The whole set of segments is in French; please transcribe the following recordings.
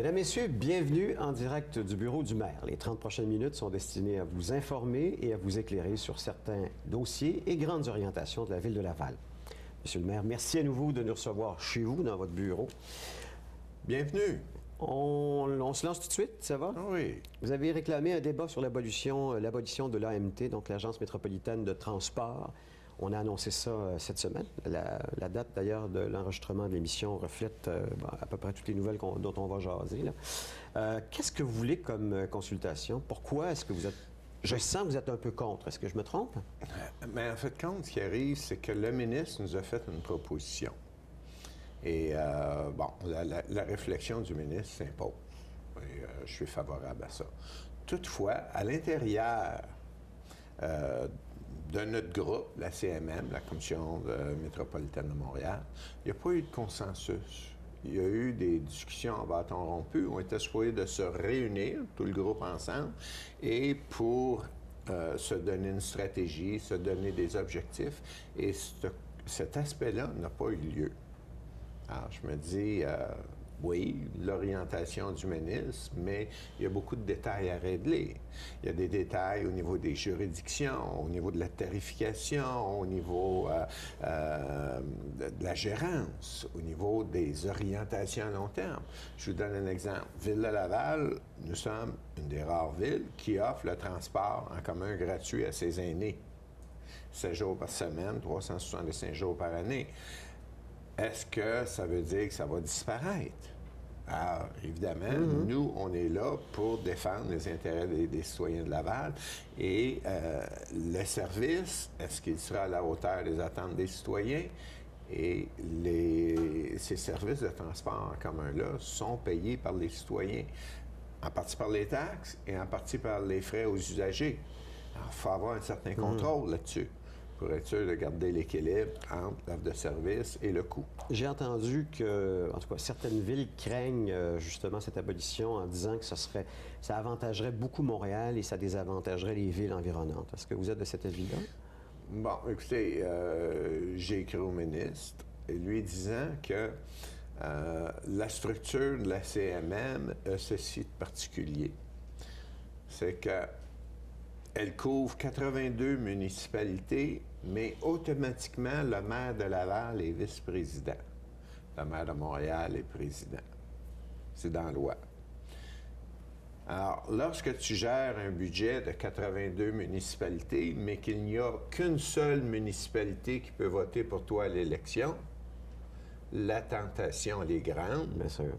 Mesdames, Messieurs, bienvenue en direct du bureau du maire. Les 30 prochaines minutes sont destinées à vous informer et à vous éclairer sur certains dossiers et grandes orientations de la ville de Laval. Monsieur le maire, merci à nouveau de nous recevoir chez vous, dans votre bureau. Bienvenue. On se lance tout de suite, ça va? Oui. Vous avez réclamé un débat sur l'abolition de l'AMT, donc l'Agence métropolitaine de transport. On a annoncé ça cette semaine. La date, d'ailleurs, de l'enregistrement de l'émission reflète à peu près toutes les nouvelles dont on va jaser, là. Qu'est-ce que vous voulez comme consultation? Pourquoi est-ce que vous êtes... Je sens que vous êtes un peu contre. Est-ce que je me trompe? Mais en fait, compte, ce qui arrive, c'est que le ministre nous a fait une proposition. Et, la réflexion du ministre s'impose. Et je suis favorable à ça. Toutefois, à l'intérieur de notre groupe, la CMM, la Commission métropolitaine de Montréal, il n'y a pas eu de consensus. Il y a eu des discussions en bâton rompu. On était supposés de se réunir, tout le groupe ensemble, et pour se donner une stratégie, se donner des objectifs. Et cet aspect-là n'a pas eu lieu. Alors, je me dis, oui, l'orientation du ministre, mais il y a beaucoup de détails à régler. Il y a des détails au niveau des juridictions, au niveau de la tarification, au niveau de la gérance, au niveau des orientations à long terme. Je vous donne un exemple. Ville de Laval, nous sommes une des rares villes qui offre le transport en commun gratuit à ses aînés. 7 jours par semaine, 365 jours par année. Est-ce que ça veut dire que ça va disparaître? Alors, évidemment, nous, on est là pour défendre les intérêts des citoyens de Laval. Et le service, est-ce qu'il sera à la hauteur des attentes des citoyens? Et ces services de transport en commun-là sont payés par les citoyens, en partie par les taxes et en partie par les frais aux usagers. Alors, il faut avoir un certain contrôle là-dessus, pour être sûr de garder l'équilibre entre l'offre de service et le coût. J'ai entendu que, en tout cas, certaines villes craignent justement cette abolition en disant que ça avantagerait beaucoup Montréal et ça désavantagerait les villes environnantes. Est-ce que vous êtes de cet avis-là? Bon, écoutez, j'ai écrit au ministre, et lui disant que la structure de la CMM a ceci de particulier. C'est que elle couvre 82 municipalités, mais automatiquement, le maire de Laval est vice-président. Le maire de Montréal est président. C'est dans la loi. Alors, lorsque tu gères un budget de 82 municipalités, mais qu'il n'y a qu'une seule municipalité qui peut voter pour toi à l'élection, la tentation, elle est grande. Bien sûr.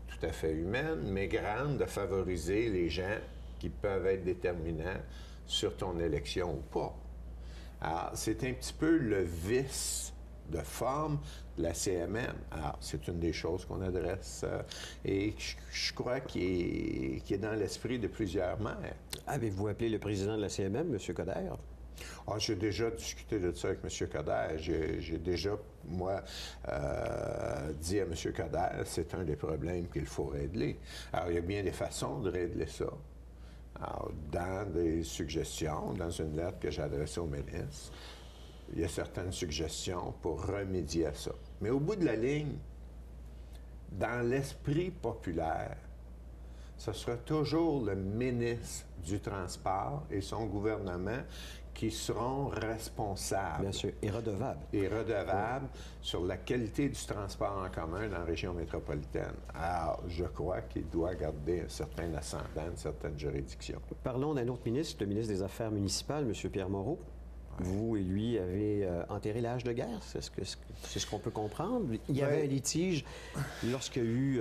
Tout à fait humaine, mais grande, de favoriser les gens qui peuvent être déterminants sur ton élection ou pas. Alors, c'est un petit peu le vice de forme de la CMM. Alors, c'est une des choses qu'on adresse et je crois qu'il est dans l'esprit de plusieurs maires. Avez-vous appelé le président de la CMM, M. Coderre? Ah, j'ai déjà discuté de ça avec M. Coderre. J'ai déjà, moi, dit à M. Coderre, c'est un des problèmes qu'il faut régler. Alors, il y a bien des façons de régler ça. Alors, dans des suggestions, dans une lettre que j'ai adressée au ministre, il y a certaines suggestions pour remédier à ça. Mais au bout de la ligne, dans l'esprit populaire, ce sera toujours le ministre du Transport et son gouvernement qui seront responsables. Bien sûr, et redevables. Et redevables sur la qualité du transport en commun dans la région métropolitaine. Alors, je crois qu'il doit garder un certain ascendant, une certaine juridiction. Parlons d'un autre ministre, le ministre des Affaires municipales, M. Pierre Moreau. Vous et lui avez enterré l'âge de guerre, c'est ce qu'on peut comprendre. Il y avait un litige lorsqu'il y a eu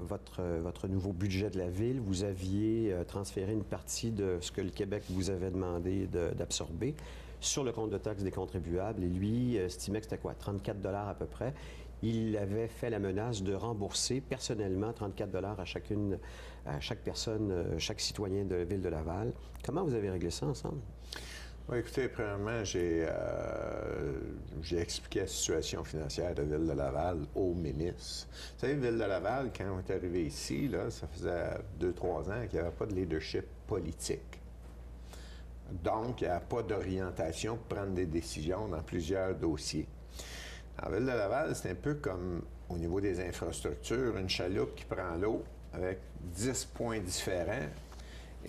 votre nouveau budget de la ville. Vous aviez transféré une partie de ce que le Québec vous avait demandé d'absorber sur le compte de taxes des contribuables. Et lui estimait que c'était quoi, 34 $ à peu près. Il avait fait la menace de rembourser personnellement 34 $ à chaque personne, chaque citoyen de la ville de Laval. Comment vous avez réglé ça ensemble? Oui, écoutez, premièrement, j'ai expliqué la situation financière de la Ville de Laval au ministre. Vous savez, Ville de Laval, quand on est arrivé ici, là, ça faisait 2-3 ans qu'il n'y avait pas de leadership politique. Donc, il n'y a pas d'orientation pour prendre des décisions dans plusieurs dossiers. En Ville de Laval, c'est un peu comme au niveau des infrastructures, une chaloupe qui prend l'eau avec 10 points différents.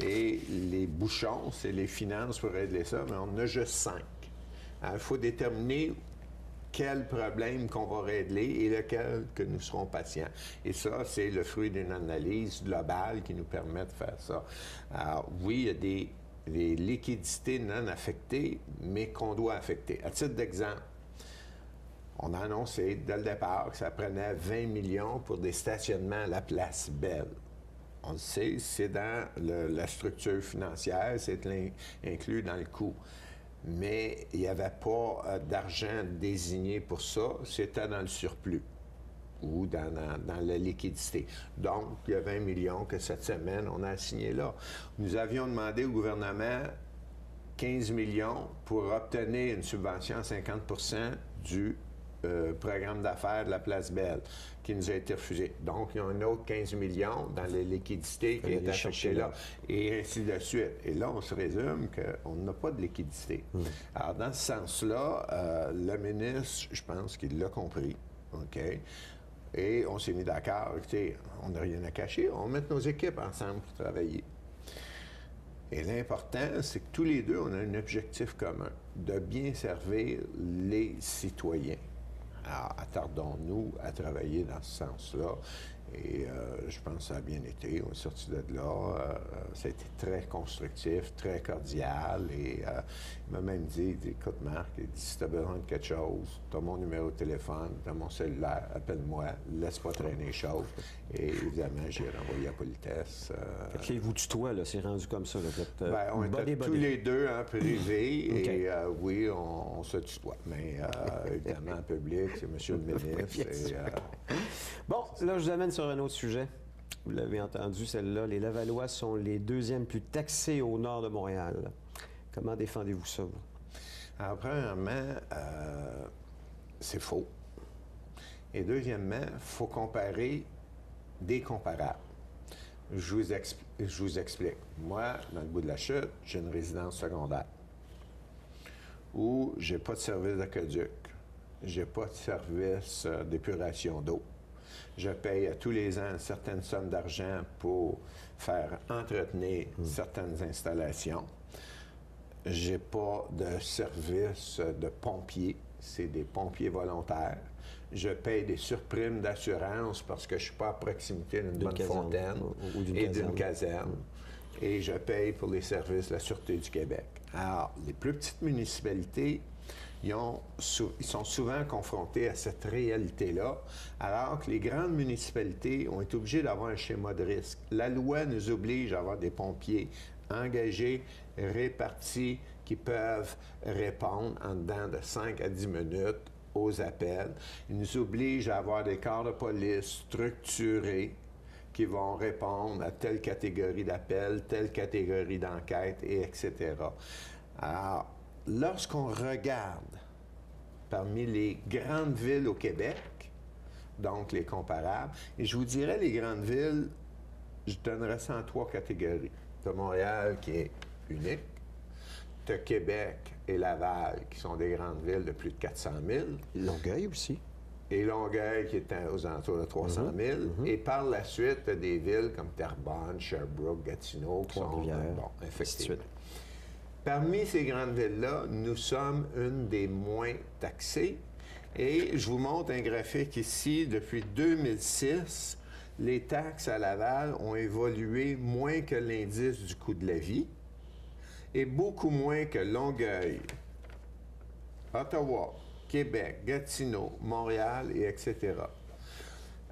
Et les bouchons, c'est les finances pour régler ça, mais on en a juste 5. Il faut déterminer quel problème qu'on va régler et lequel que nous serons patients. Et ça, c'est le fruit d'une analyse globale qui nous permet de faire ça. Alors, oui, il y a des liquidités non affectées, mais qu'on doit affecter. À titre d'exemple, on a annoncé dès le départ que ça prenait 20 millions pour des stationnements à la Place Belle. On le sait, c'est dans la structure financière, c'est inclus dans le coût. Mais il n'y avait pas d'argent désigné pour ça, c'était dans le surplus ou dans la liquidité. Donc, il y a 20 millions que cette semaine, on a assigné là. Nous avions demandé au gouvernement 15 millions pour obtenir une subvention à 50 du programme d'affaires de la Place Belle, qui nous a été refusé. Donc, il y a un autre 15 millions dans les liquidités qui est affecté là, et ainsi de suite. Et là, on se résume qu'on n'a pas de liquidité. Alors, dans ce sens-là, le ministre, je pense qu'il l'a compris, OK? Et on s'est mis d'accord, écoutez, on n'a rien à cacher, on met nos équipes ensemble pour travailler. Et l'important, c'est que tous les deux, on a un objectif commun, de bien servir les citoyens. Alors, attardons-nous à travailler dans ce sens-là. Et je pense que ça a bien été. On est sorti de là. Ça a été très constructif, très cordial. Et il m'a même dit, écoute Marc, si tu as besoin de quelque chose, tu as mon numéro de téléphone, tu as mon cellulaire, appelle-moi, laisse pas traîner les choses. Et évidemment, j'ai renvoyé à politesse. Fait que vous tutoie, là, c'est rendu comme ça. Là, on était tous les deux en privé. Et oui, on se tutoie. Mais évidemment, en public, c'est monsieur le ministre. Bon, là, je vous amène sur un autre sujet. Vous l'avez entendu, celle-là. Les Lavallois sont les deuxièmes plus taxés au nord de Montréal. Comment défendez-vous ça, vous? Alors, premièrement, c'est faux. Et deuxièmement, il faut comparer des comparables. Je vous explique. Moi, dans le bout de la chute, j'ai une résidence secondaire où j'ai pas de service d'aqueduc, j'ai pas de service d'épuration d'eau. Je paye à tous les ans une certaine somme d'argent pour faire entretenir certaines installations. J'ai pas de service de pompiers, c'est des pompiers volontaires. Je paye des surprimes d'assurance parce que je suis pas à proximité d'une bonne fontaine et d'une caserne. Et je paye pour les services de la Sûreté du Québec. Alors, les plus petites municipalités, ils sont souvent confrontés à cette réalité-là, alors que les grandes municipalités ont été obligées d'avoir un schéma de risque. La loi nous oblige à avoir des pompiers engagés, répartis, qui peuvent répondre en dedans de 5 à 10 minutes aux appels. Ils nous obligent à avoir des corps de police structurés qui vont répondre à telle catégorie d'appels, telle catégorie d'enquête, et etc. Alors, lorsqu'on regarde parmi les grandes villes au Québec, donc les comparables, et je vous dirais les grandes villes, je donnerais ça en 3 catégories. Tu as Montréal qui est unique, tu as Québec et Laval qui sont des grandes villes de plus de 400 000. Longueuil aussi. Et Longueuil qui est aux alentours de 300 000. Et par la suite, tu as des villes comme Terrebonne, Sherbrooke, Gatineau qui sont... Bon, effectivement. Parmi ces grandes villes-là, nous sommes une des moins taxées. Et je vous montre un graphique ici. Depuis 2006, les taxes à Laval ont évolué moins que l'indice du coût de la vie et beaucoup moins que Longueuil, Ottawa, Québec, Gatineau, Montréal, et etc.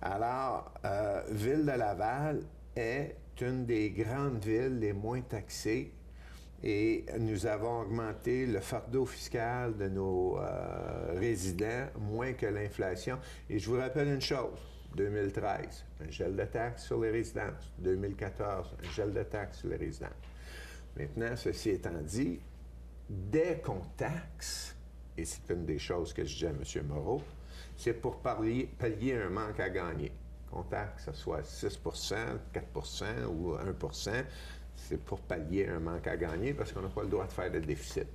Alors, Ville de Laval est une des grandes villes les moins taxées. Et nous avons augmenté le fardeau fiscal de nos résidents moins que l'inflation. Et je vous rappelle une chose, 2013, un gel de taxes sur les résidences. 2014, un gel de taxes sur les résidences. Maintenant, ceci étant dit, dès qu'on taxe, et c'est une des choses que je dis à M. Moreau, c'est pour pallier un manque à gagner. Qu'on taxe, que ce soit 6 4 ou 1 c'est pour pallier un manque à gagner parce qu'on n'a pas le droit de faire de déficit.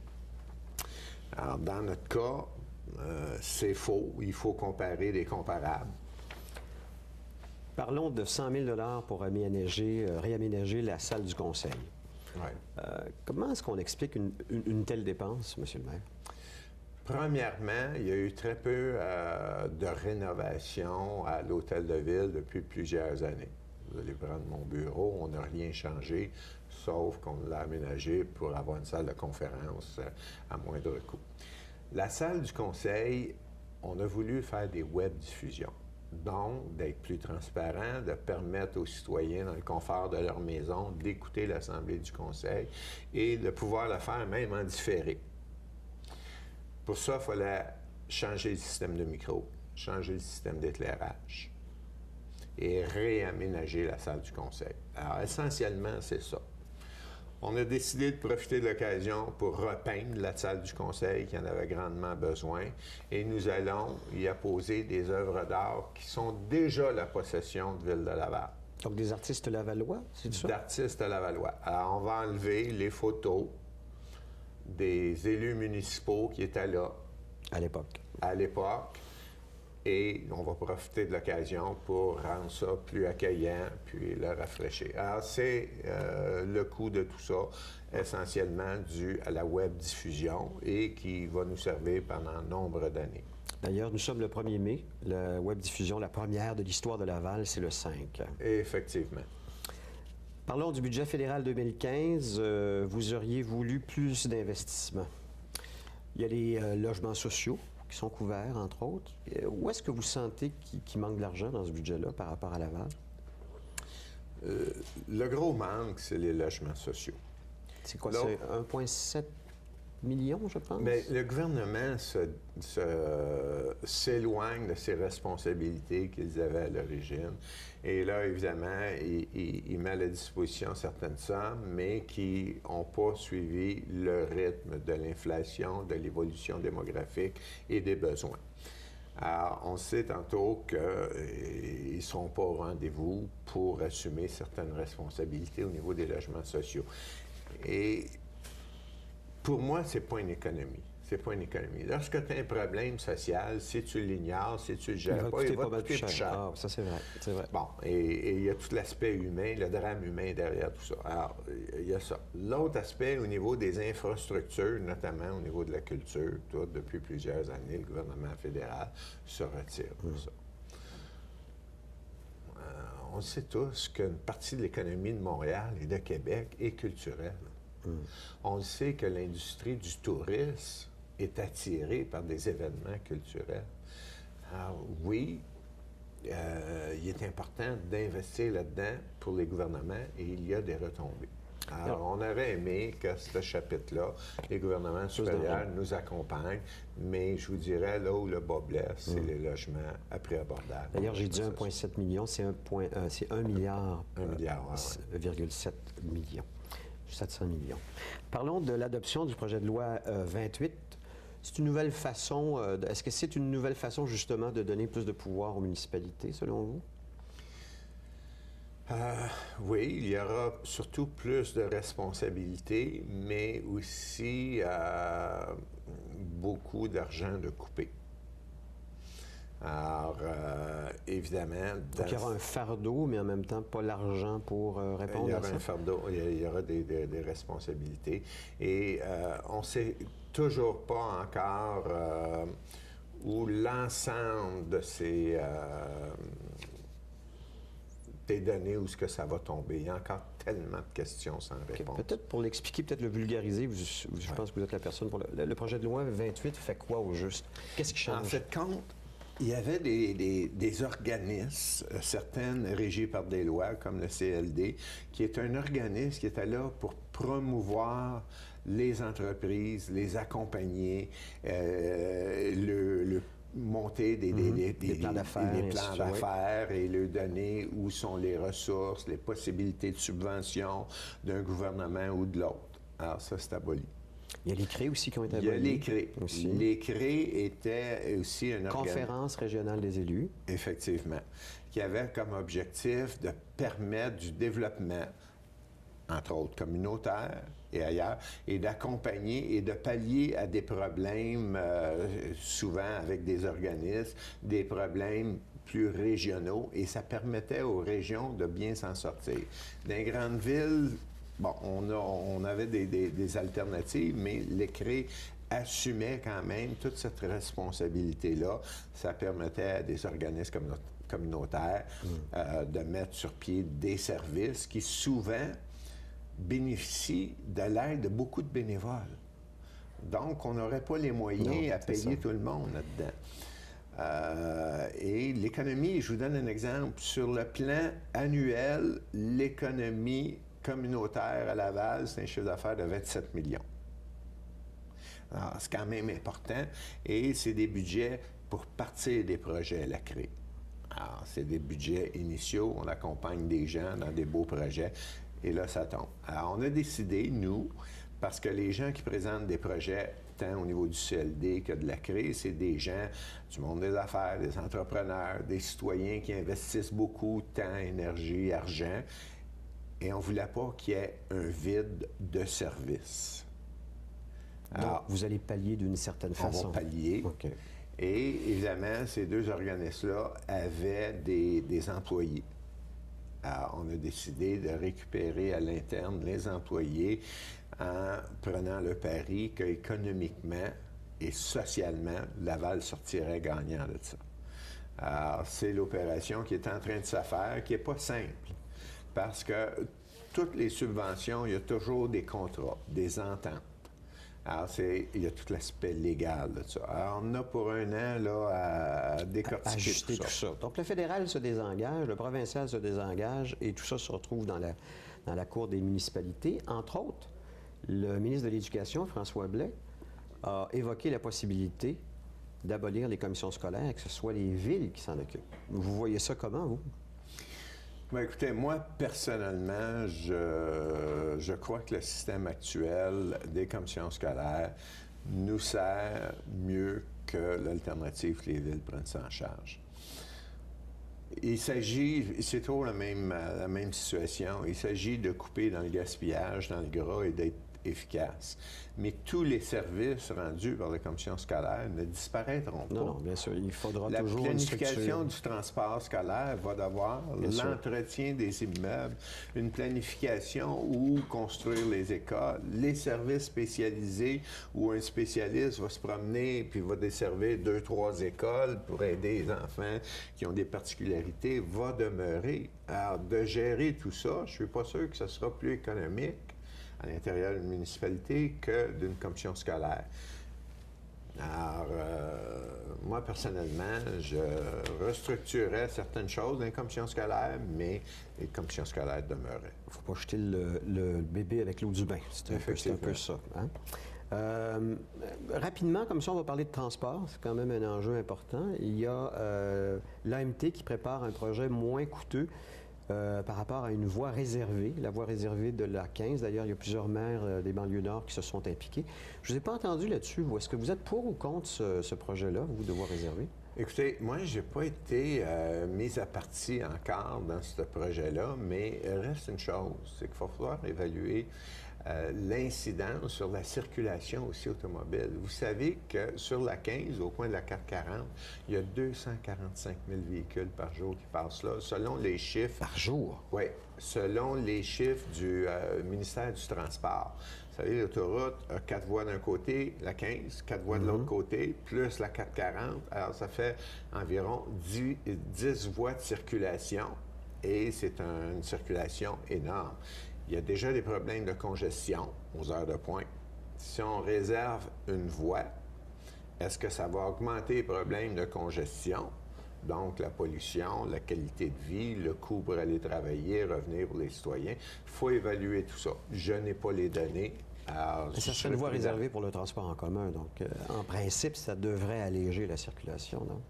Alors, dans notre cas, c'est faux. Il faut comparer les comparables. Parlons de 100 000 pour réaménager la salle du conseil. Ouais. Comment est-ce qu'on explique une telle dépense, M. le maire? Premièrement, il y a eu très peu de rénovation à l'hôtel de ville depuis plusieurs années. Vous allez prendre mon bureau, on n'a rien changé, sauf qu'on l'a aménagé pour avoir une salle de conférence à moindre coût. La salle du conseil, on a voulu faire des web-diffusions. Donc, d'être plus transparent, de permettre aux citoyens, dans le confort de leur maison, d'écouter l'Assemblée du conseil et de pouvoir le faire même en différé. Pour ça, il fallait changer le système de micro, changer le système d'éclairage et réaménager la salle du conseil. Alors, essentiellement, c'est ça. On a décidé de profiter de l'occasion pour repeindre la salle du conseil qui en avait grandement besoin et nous allons y apposer des œuvres d'art qui sont déjà la possession de Ville de Laval. Donc, des artistes lavallois, c'est ça? D'artistes lavallois. Alors, on va enlever les photos des élus municipaux qui étaient là. À l'époque. À l'époque. Et on va profiter de l'occasion pour rendre ça plus accueillant, puis le rafraîchir. Alors, c'est le coût de tout ça, essentiellement dû à la web diffusion et qui va nous servir pendant nombre d'années. D'ailleurs, nous sommes le 1er mai. La web diffusion, la première de l'histoire de Laval, c'est le 5. Effectivement. Parlons du budget fédéral 2015. Vous auriez voulu plus d'investissements. Il y a les logements sociaux qui sont couverts, entre autres. Où est-ce que vous sentez qu'il manque de l'argent dans ce budget-là par rapport à Laval? Le gros manque, c'est les logements sociaux. C'est quoi? C'est 1,7 million, je pense? Bien, le gouvernement s'éloigne de ses responsabilités qu'ils avaient à l'origine. Et là, évidemment, il met à la disposition certaines sommes, mais qui n'ont pas suivi le rythme de l'inflation, de l'évolution démographique et des besoins. Alors, on sait tantôt qu'ils ne sont pas au rendez-vous pour assumer certaines responsabilités au niveau des logements sociaux. Et pour moi, ce n'est pas une économie. C'est pas une économie. Lorsque tu as un problème social, si tu l'ignores, si tu le gères pas, il va te coûter plus cher. Ah, ça, c'est vrai. C'est vrai. Bon, et il y a tout l'aspect humain, le drame humain derrière tout ça. Alors, il y a ça. L'autre aspect, au niveau des infrastructures, notamment au niveau de la culture, depuis plusieurs années, le gouvernement fédéral se retire de ça. On sait tous qu'une partie de l'économie de Montréal et de Québec est culturelle. On sait que l'industrie du tourisme est attirée par des événements culturels. Alors, oui, il est important d'investir là-dedans pour les gouvernements et il y a des retombées. Alors, on aurait aimé que ce chapitre-là, les gouvernements supérieurs nous accompagnent, mais je vous dirais, là où le bas blesse, c'est les logements à prix abordable. D'ailleurs, j'ai dit 1,7 million, c'est 1 milliard. 1 milliard, ouais. 1,7 million. 700 millions. Parlons de l'adoption du projet de loi 28. C'est une nouvelle façon, est-ce que c'est une nouvelle façon justement de donner plus de pouvoir aux municipalités, selon vous? Oui, il y aura surtout plus de responsabilités, mais aussi beaucoup d'argent de coupé. Alors, évidemment... Donc, il y aura un fardeau, mais en même temps, pas l'argent pour répondre à ça? Il y aura un fardeau, il y aura des responsabilités. Et on ne sait toujours pas encore où l'ensemble de des données, où est-ce que ça va tomber. Il y a encore tellement de questions sans réponse. Peut-être pour l'expliquer, peut-être le vulgariser, je pense que vous êtes la personne pour le projet de loi 28 fait quoi au juste? Qu'est-ce qui change? En fait, compte, il y avait des organismes, certaines régis par des lois, comme le CLD, qui est un organisme qui était là pour promouvoir les entreprises, les accompagner, monter des plans d'affaires et leur donner où sont les ressources, les possibilités de subvention d'un gouvernement ou de l'autre. Alors ça, c'est aboli. Il y a les CRE aussi qui ont été abolis. Il y a les CRE. Aussi. Les CRE étaient aussi un organisme... Conférence régionale des élus. Effectivement. Qui avait comme objectif de permettre du développement entre autres communautaires et ailleurs, et d'accompagner et de pallier à des problèmes, souvent avec des organismes, des problèmes plus régionaux, et ça permettait aux régions de bien s'en sortir. Dans les grandes villes, bon, on avait des alternatives, mais l'Écré assumait quand même toute cette responsabilité-là. Ça permettait à des organismes communautaires de mettre sur pied des services qui souvent bénéficient de l'aide de beaucoup de bénévoles. Donc, on n'aurait pas les moyens à payer tout le monde là-dedans. Et l'économie, je vous donne un exemple, sur le plan annuel, l'économie communautaire à Laval, c'est un chiffre d'affaires de 27 millions. Alors, c'est quand même important, et c'est des budgets pour partir des projets à la CRE. Alors, c'est des budgets initiaux, on accompagne des gens dans des beaux projets, et là, ça tombe. Alors, on a décidé, nous, parce que les gens qui présentent des projets, tant au niveau du CLD que de la CRE, c'est des gens du monde des affaires, des entrepreneurs, des citoyens qui investissent beaucoup temps, énergie, argent, et on ne voulait pas qu'il y ait un vide de service. Alors, donc, vous allez pallier d'une certaine façon. On va pallier. Okay. Et évidemment, ces deux organismes-là avaient des employés. Alors, on a décidé de récupérer à l'interne les employés en prenant le pari qu'économiquement et socialement, Laval sortirait gagnant de ça. Alors, c'est l'opération qui est en train de se faire, qui n'est pas simple, parce que toutes les subventions, il y a toujours des contrats, des ententes. Alors, il y a tout l'aspect légal de ça. Alors, on a pour un an là, à décortiquer ajuster tout ça. Donc, le fédéral se désengage, le provincial se désengage, et tout ça se retrouve dans la cour des municipalités. Entre autres, le ministre de l'Éducation, François Blais, a évoqué la possibilité d'abolir les commissions scolaires et que ce soit les villes qui s'en occupent. Vous voyez ça comment, vous? Bien, écoutez, moi, personnellement, je crois que le système actuel des commissions scolaires nous sert mieux que l'alternative que les villes prennent ça en charge. Il s'agit, c'est toujours la même situation, il s'agit de couper dans le gaspillage, dans le gras et d'être efficace. Mais tous les services rendus par la commission scolaire ne disparaîtront pas. Non, bien sûr, il faudra la toujours planification du transport scolaire va devoir, l'entretien des immeubles, une planification où construire les écoles, les services spécialisés où un spécialiste va se promener puis va desservir 2-3 écoles pour aider les enfants qui ont des particularités, va demeurer. Alors, de gérer tout ça, je ne suis pas sûr que ce sera plus économique à l'intérieur d'une municipalité que d'une commission scolaire. Alors, moi, personnellement, je restructurerais certaines choses dans les commissions scolaires, mais les commissions scolaires demeuraient. Il ne faut pas jeter le bébé avec l'eau du bain. C'est un peu ça. Hein? Rapidement, comme ça, on va parler de transport. C'est quand même un enjeu important. Il y a l'AMT qui prépare un projet moins coûteux par rapport à une voie réservée, la voie réservée de la 15. D'ailleurs, il y a plusieurs maires des banlieues nord qui se sont impliqués. Je ne vous ai pas entendu là-dessus. Est-ce que vous êtes pour ou contre ce projet-là, vous, de voie réservée? Écoutez, moi, je n'ai pas été mis à partie encore dans ce projet-là, mais reste une chose, c'est qu'il va falloir évaluer l'incidence sur la circulation aussi automobile. Vous savez que sur la 15, au coin de la 440, il y a 245 000 véhicules par jour qui passent là, selon les chiffres... Par jour? Oui, selon les chiffres du ministère du Transport. Vous savez, l'autoroute a 4 voies d'un côté, la 15, 4 voies de l'autre côté, plus la 440. Alors, ça fait environ 10 voies de circulation, et c'est une circulation énorme. Il y a déjà des problèmes de congestion aux heures de pointe. Si on réserve une voie, est-ce que ça va augmenter les problèmes de congestion? Donc, la pollution, la qualité de vie, le coût pour aller travailler, revenir pour les citoyens. Il faut évaluer tout ça. Je n'ai pas les données. Alors, ça serait une voie réservée pour le transport en commun. Donc, en principe, ça devrait alléger la circulation, non?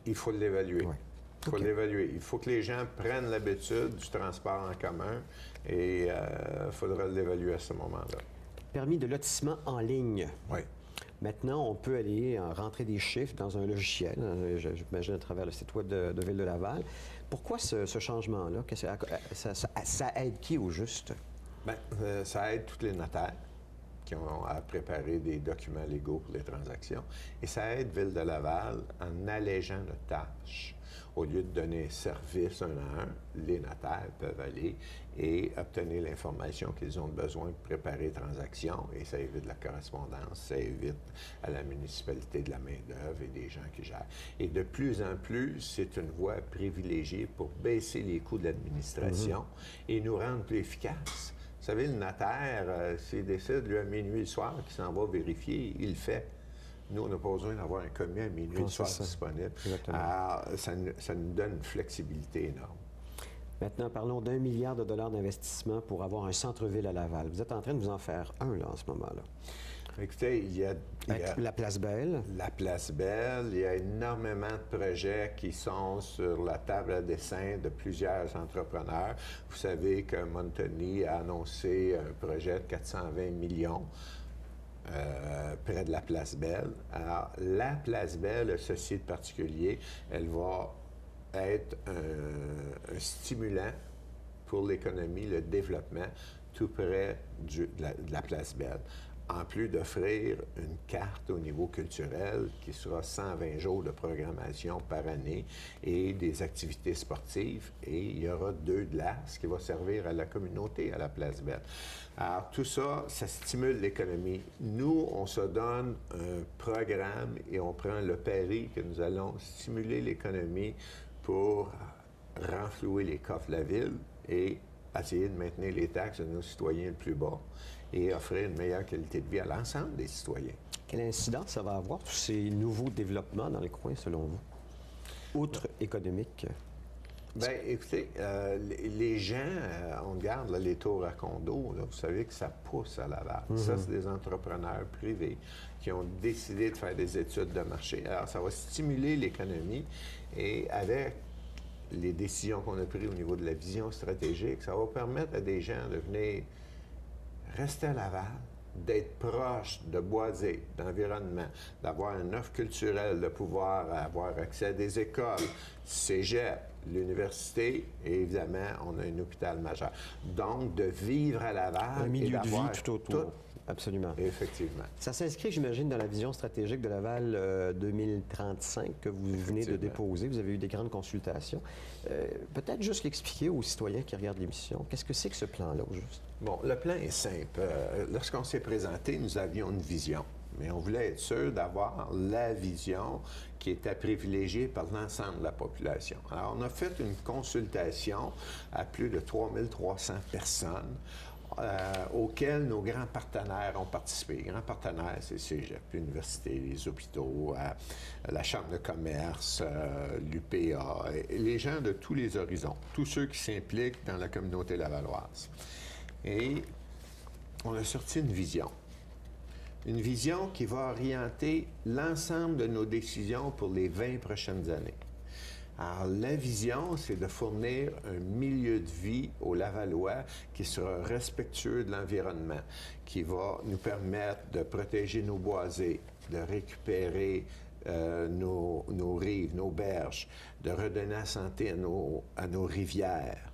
Il faut l'évaluer. Ouais. Il faut l'évaluer. Il faut que les gens prennent l'habitude du transport en commun et il faudra l'évaluer à ce moment-là. Permis de lotissement en ligne. Oui. Maintenant, on peut aller rentrer des chiffres dans un logiciel, j'imagine à travers le site web de Ville de Laval. Pourquoi ce changement-là? Ça aide qui au juste? Bien, ça aide tous les notaires qui ont à préparer des documents légaux pour les transactions. Et ça aide Ville de Laval en allégeant notre tâche. Au lieu de donner service un à un, les notaires peuvent aller et obtenir l'information qu'ils ont besoin pour préparer les transactions. Et ça évite la correspondance, ça évite à la municipalité de la main-d'œuvre et des gens qui gèrent. Et de plus en plus, c'est une voie privilégiée pour baisser les coûts de l'administration et nous rendre plus efficaces. Vous savez, le notaire, s'il décide, lui, à minuit le soir, qu'il s'en va vérifier, il le fait. Nous, on n'a pas besoin d'avoir un commis à minuit le soir disponible. Exactement. Alors, ça nous donne une flexibilité énorme. Maintenant, parlons d'1 milliard de dollars d'investissement pour avoir un centre-ville à Laval. Vous êtes en train de vous en faire un, là, en ce moment-là. Écoutez, il y a la Place Belle. La Place Belle, il y a énormément de projets qui sont sur la table à dessin de plusieurs entrepreneurs. Vous savez que Montagny a annoncé un projet de 420 millions près de la Place Belle. Alors, la Place Belle, ceci de particulier, elle va être un stimulant pour l'économie, le développement, tout près de la Place Belle. En plus d'offrir une carte au niveau culturel qui sera 120 jours de programmation par année et des activités sportives. Et il y aura 2 glaces qui vont servir à la communauté à la Place Belle. Alors, tout ça, ça stimule l'économie. Nous, on se donne un programme et on prend le pari que nous allons stimuler l'économie pour renflouer les coffres de la ville et essayer de maintenir les taxes de nos citoyens le plus bas et offrir une meilleure qualité de vie à l'ensemble des citoyens. Quelle incidence ça va avoir, tous ces nouveaux développements dans les coins, selon vous, outre économique? Bien, écoutez, les gens, on regarde là, les tours à condos, là, vous savez que ça pousse à Laval. Ça, c'est des entrepreneurs privés qui ont décidé de faire des études de marché. Alors, ça va stimuler l'économie et avec les décisions qu'on a prises au niveau de la vision stratégique, ça va permettre à des gens de venir rester à Laval, d'être proche de boisés, d'environnement, d'avoir une offre culturelle, de pouvoir avoir accès à des écoles, cégep, l'université, et évidemment, on a un hôpital majeur. Donc, de vivre à Laval un milieu et de vie d'avoir tout autour. Absolument. Effectivement. Ça s'inscrit, j'imagine, dans la vision stratégique de Laval 2035 que vous venez de déposer. Vous avez eu des grandes consultations. Peut-être juste l'expliquer aux citoyens qui regardent l'émission. Qu'est-ce que c'est que ce plan-là, au juste? Bon, le plan est simple. Lorsqu'on s'est présenté, nous avions une vision. Mais on voulait être sûr d'avoir la vision qui était privilégiée par l'ensemble de la population. Alors, on a fait une consultation à plus de 3300 personnes auxquels nos grands partenaires ont participé. Les grands partenaires, c'est Cégep, l'université, les hôpitaux, la Chambre de commerce, l'UPA, les gens de tous les horizons, tous ceux qui s'impliquent dans la communauté lavalloise. Et on a sorti une vision. Une vision qui va orienter l'ensemble de nos décisions pour les 20 prochaines années. Alors, la vision, c'est de fournir un milieu de vie aux Lavallois qui sera respectueux de l'environnement, qui va nous permettre de protéger nos boisés, de récupérer nos rives, nos berges, de redonner la santé à nos rivières.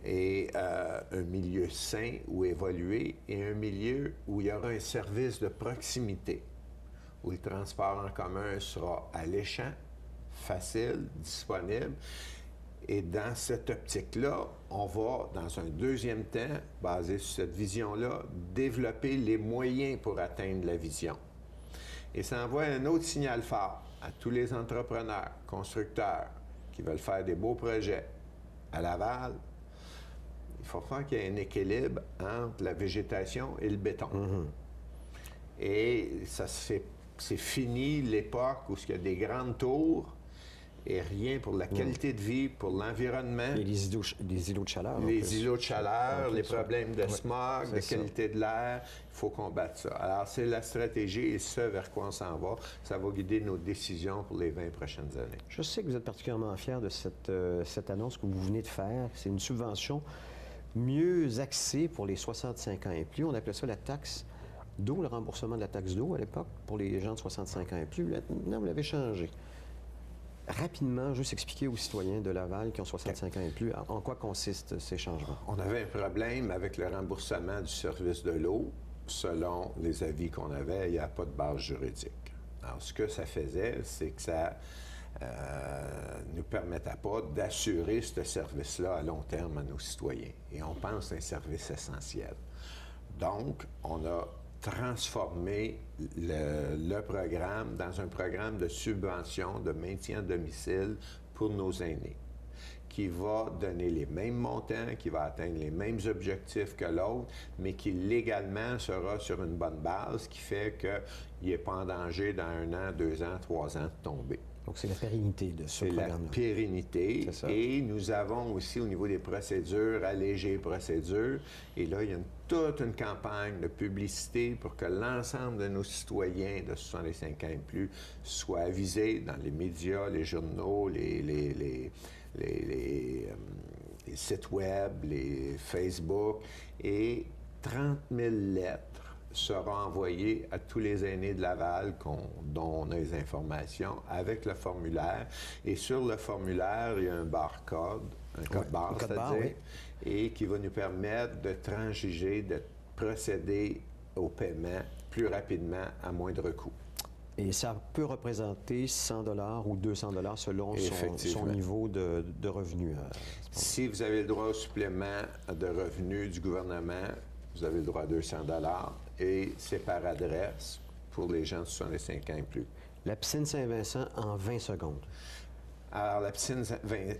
Et un milieu sain où évoluer et un milieu où il y aura un service de proximité, où le transport en commun sera alléchant, facile, disponible. Et dans cette optique-là, on va, dans un deuxième temps, basé sur cette vision-là, développer les moyens pour atteindre la vision. Et ça envoie un autre signal fort à tous les entrepreneurs, constructeurs qui veulent faire des beaux projets à Laval. Il faut faire qu'il y ait un équilibre entre la végétation et le béton. Et ça, c'est fini l'époque où il y a des grandes tours et rien pour la qualité de vie, pour l'environnement. Et les îlots de chaleur. Les îlots de chaleur, les problèmes de smog, de qualité de l'air, il faut combattre ça. Alors, c'est la stratégie et ce vers quoi on s'en va. Ça va guider nos décisions pour les 20 prochaines années. Je sais que vous êtes particulièrement fiers de cette annonce que vous venez de faire. C'est une subvention mieux axée pour les 65 ans et plus. On appelle ça la taxe d'eau, le remboursement de la taxe d'eau à l'époque, pour les gens de 65 ans et plus. Maintenant, vous l'avez changé. Rapidement, juste expliquer aux citoyens de Laval qui ont 65 ans et plus, en quoi consistent ces changements. On avait un problème avec le remboursement du service de l'eau. Selon les avis qu'on avait, il n'y a pas de base juridique. Alors, ce que ça faisait, c'est que ça ne nous permettait pas d'assurer ce service-là à long terme à nos citoyens. Et on pense que c'est un service essentiel. Donc, on a transformé le programme dans un programme de subvention de maintien à domicile pour nos aînés, qui va donner les mêmes montants, qui va atteindre les mêmes objectifs que l'autre, mais qui légalement sera sur une bonne base, qui fait qu'il n'est pas en danger dans 1 an, 2 ans, 3 ans de tomber. Donc, c'est la pérennité de ce programme-là. C'est la pérennité. Et nous avons aussi, au niveau des procédures, allégé les procédures. Et là, il y a toute une campagne de publicité pour que l'ensemble de nos citoyens de 65 ans et plus soient avisés dans les médias, les journaux, les sites web, les Facebook. Et 30 000 lettres seront envoyées à tous les aînés de Laval dont on a les informations avec le formulaire. Et sur le formulaire, il y a un barcode, un code barre, c'est-à-dire, et qui va nous permettre de transiger, de procéder au paiement plus rapidement à moindre coût. Et ça peut représenter 100 $ ou 200 $ selon son niveau de revenus. Si vous avez le droit au supplément de revenus du gouvernement, vous avez le droit à 200 $ et c'est par adresse pour les gens de 65 ans et plus. La piscine Saint-Vincent en 20 secondes. Alors, la piscine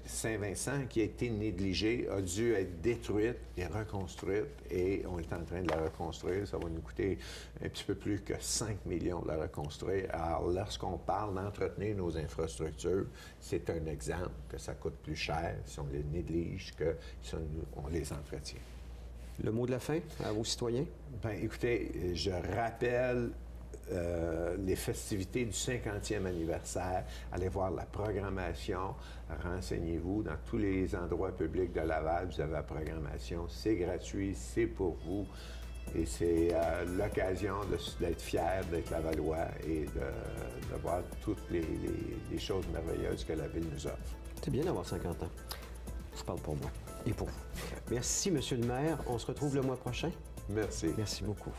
Saint-Vincent, qui a été négligée, a dû être détruite et reconstruite. Et on est en train de la reconstruire. Ça va nous coûter un petit peu plus que 5 millions de la reconstruire. Alors, lorsqu'on parle d'entretenir nos infrastructures, c'est un exemple que ça coûte plus cher si on les néglige que si on les entretient. Le mot de la fin à vos citoyens? Bien, écoutez, je rappelle les festivités du 50e anniversaire. Allez voir la programmation, renseignez-vous dans tous les endroits publics de Laval. Vous avez la programmation, c'est gratuit, c'est pour vous. Et c'est l'occasion d'être fier d'être Lavallois et de voir toutes les choses merveilleuses que la ville nous offre. C'est bien d'avoir 50 ans. Je parle pour moi et pour vous. Merci, Monsieur le maire. On se retrouve le mois prochain. Merci. Merci beaucoup.